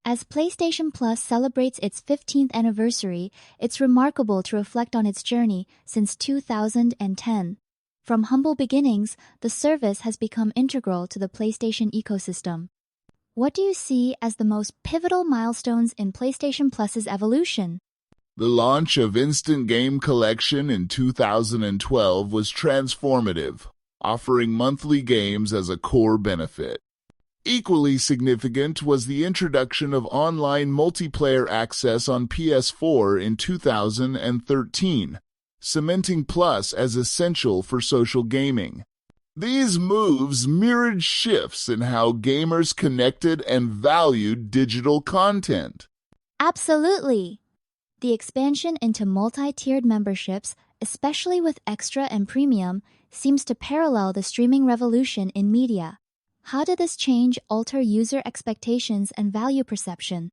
As PlayStation Plus celebrates its 15th anniversary, it's remarkable to reflect on its journey since 2010. From humble beginnings, the service has become integral to the PlayStation ecosystem. What do you see as the most pivotal milestones in PlayStation Plus's evolution? The launch of Instant Game Collection in 2012 was transformative, offering monthly games as a core benefit. Equally significant was the introduction of online multiplayer access on PS4 in 2013, cementing Plus as essential for social gaming. These moves mirrored shifts in how gamers connected and valued digital content. Absolutely! The expansion into multi-tiered memberships, especially with Extra and Premium, seems to parallel the streaming revolution in media. How did this change alter user expectations and value perception?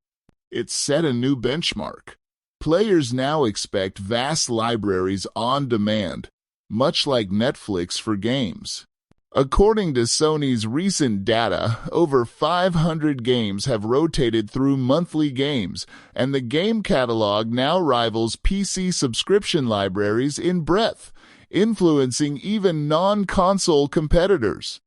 It set a new benchmark. Players now expect vast libraries on demand, much like Netflix for games. According to Sony's recent data, over 500 games have rotated through monthly games, and the game catalog now rivals PC subscription libraries in breadth, influencing even non-console competitors.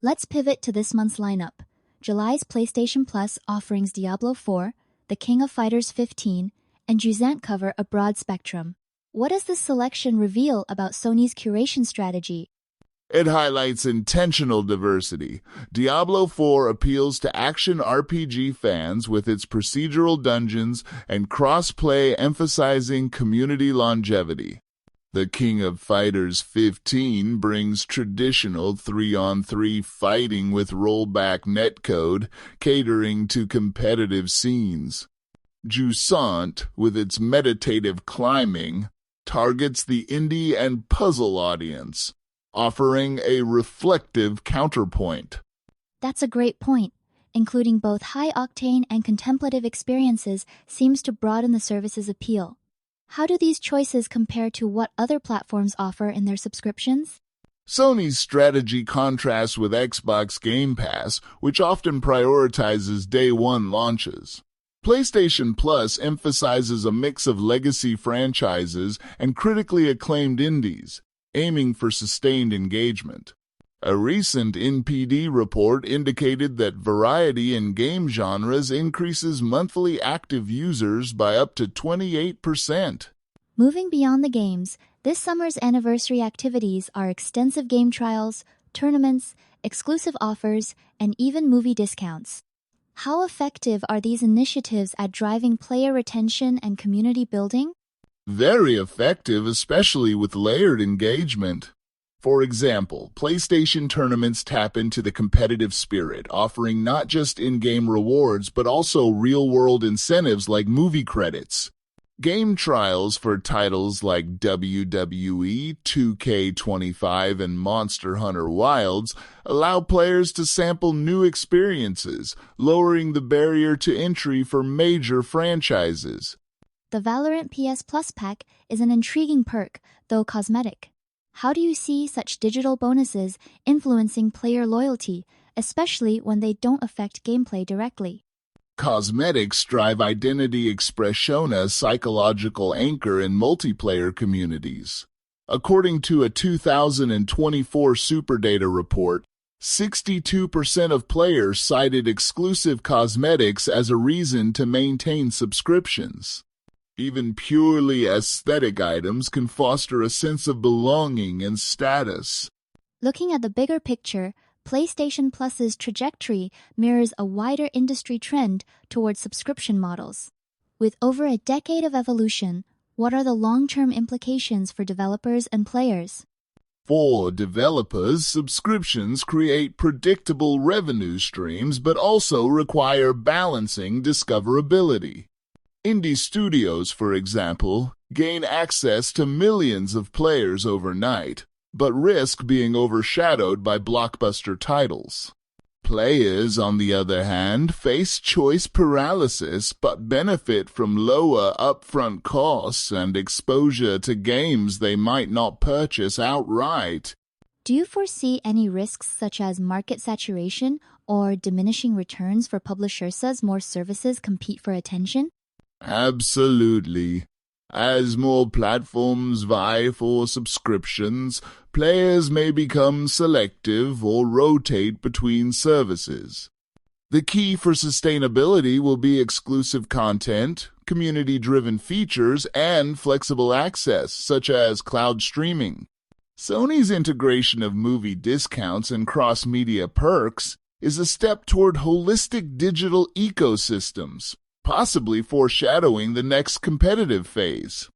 Let's pivot to this month's lineup. July's PlayStation Plus offerings Diablo 4, The King of Fighters 15, and Jusant cover a broad spectrum. What does this selection reveal about Sony's curation strategy? It highlights intentional diversity. Diablo 4 appeals to action RPG fans with its procedural dungeons and cross-play emphasizing community longevity. The King of Fighters 15 brings traditional 3-on-3 fighting with rollback netcode, catering to competitive scenes. Jusant, with its meditative climbing, targets the indie and puzzle audience, offering a reflective counterpoint. That's a great point. Including both high-octane and contemplative experiences seems to broaden the service's appeal. How do these choices compare to what other platforms offer in their subscriptions? Sony's strategy contrasts with Xbox Game Pass, which often prioritizes day-one launches. PlayStation Plus emphasizes a mix of legacy franchises and critically acclaimed indies, aiming for sustained engagement. A recent NPD report indicated that variety in game genres increases monthly active users by up to 28%. Moving beyond the games, this summer's anniversary activities are extensive game trials, tournaments, exclusive offers, and even movie discounts. How effective are these initiatives at driving player retention and community building? Very effective, especially with layered engagement. For example, PlayStation tournaments tap into the competitive spirit, offering not just in-game rewards but also real-world incentives like movie credits. Game trials for titles like WWE 2K25 and Monster Hunter Wilds allow players to sample new experiences, lowering the barrier to entry for major franchises. The Valorant PS Plus pack is an intriguing perk, though cosmetic. How do you see such digital bonuses influencing player loyalty, especially when they don't affect gameplay directly? Cosmetics drive identity expression as psychological anchor in multiplayer communities. According to a 2024 Superdata report, 62% of players cited exclusive cosmetics as a reason to maintain subscriptions. Even purely aesthetic items can foster a sense of belonging and status. Looking at the bigger picture, PlayStation Plus's trajectory mirrors a wider industry trend towards subscription models. With over a decade of evolution, what are the long-term implications for developers and players? For developers, subscriptions create predictable revenue streams but also require balancing discoverability. Indie studios, for example, gain access to millions of players overnight, but risk being overshadowed by blockbuster titles. Players, on the other hand, face choice paralysis but benefit from lower upfront costs and exposure to games they might not purchase outright. Do you foresee any risks such as market saturation or diminishing returns for publishers as more services compete for attention? Absolutely. As more platforms vie for subscriptions, players may become selective or rotate between services. The key for sustainability will be exclusive content, community-driven features, and flexible access, such as cloud streaming. Sony's integration of movie discounts and cross-media perks is a step toward holistic digital ecosystems, possibly foreshadowing the next competitive phase.